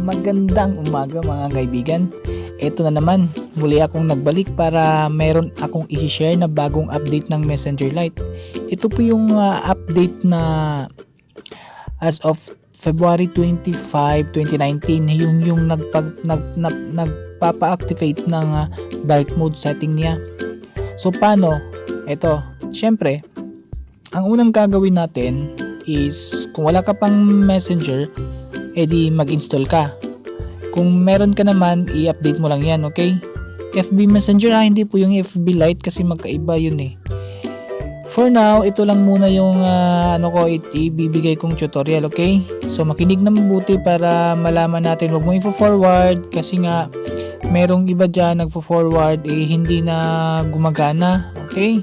Magandang umaga mga kaibigan. Ito na naman, muli akong nagbalik para meron akong i-share na bagong update ng Messenger Lite. Ito po yung update na as of February 25, 2019, yung nagpapa-activate ng dark mode setting niya. So paano? Ito, syempre, ang unang gagawin natin is kung wala ka pang Messenger, edi mag-install ka. Kung meron ka naman, i-update mo lang yan, okay? FB Messenger, hindi po yung FB Lite kasi magkaiba yun eh. For now, ito lang muna yung ibibigay kong tutorial, okay? So makinig na mabuti para malaman natin. Huwag mo i-forward kasi nga merong iba dyan nagpo-forward hindi na gumagana, okay?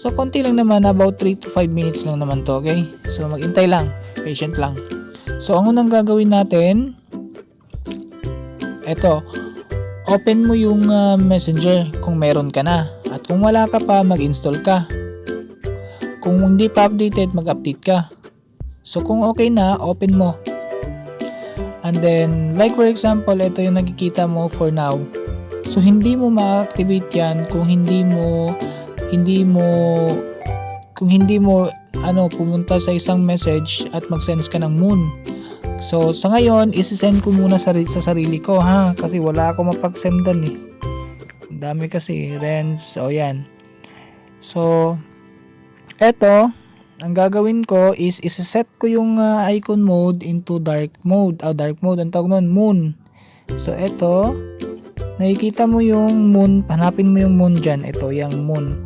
So konti lang naman, about 3 to 5 minutes lang naman to, okay? So maghintay lang, patient lang. So ang unang gagawin natin, eto, open mo yung Messenger kung meron ka na. At kung wala ka pa, mag-install ka. Kung hindi pa updated, mag-update ka. So kung okay na, open mo. And then, like for example, ito yung nakikita mo for now. So hindi mo ma-activate yan kung hindi mo pumunta sa isang message at mag-send ka ng Moon. So sa ngayon, isi-send ko muna sa sarili ko kasi wala ako mapag-sendan eh. Ang dami kasi, Renz. O yan. So eto, ang gagawin ko is isi-set ko yung icon mode into dark mode. Dark mode, ang tawag nun, Moon. So eto, nakikita mo yung Moon, hanapin mo yung Moon dyan. Ito, yung Moon.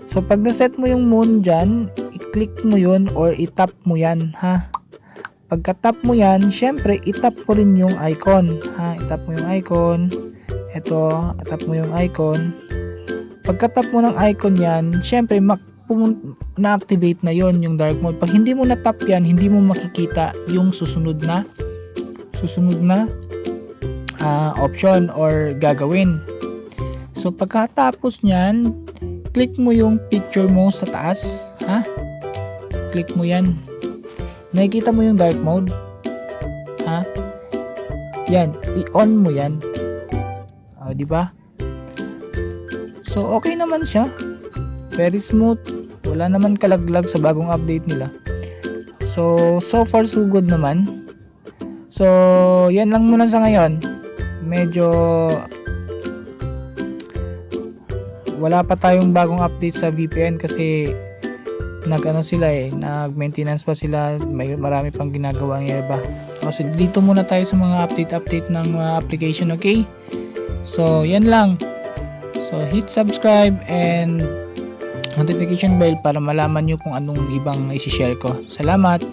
So pag na-set mo yung Moon dyan, i-click mo yun or i-tap mo yan Pagka-tap mo yan, syempre i-tap mo rin yung icon. I-tap mo yung icon. Ito, tap mo yung icon. Pagka-tap mo ng icon yan, syempre na-activate na yon yung dark mode. Pag hindi mo na-tap yan, hindi mo makikita yung susunod na option or gagawin. So pagkatapos nyan, click mo yung picture mo sa taas. Click mo yan. Nakikita mo yung dark mode? Yan, i-on mo yan. Di ba? So okay naman siya. Very smooth. Wala naman kalaglag sa bagong update nila. So far so good naman. So yan lang muna sa ngayon. Medyo wala pa tayong bagong update sa VPN kasi nag-maintenance pa sila, marami pang ginagawa ng iba. So dito muna tayo sa mga update ng application, okay? So yan lang. So hit subscribe and notification bell para malaman nyo kung anong ibang i-share ko. Salamat!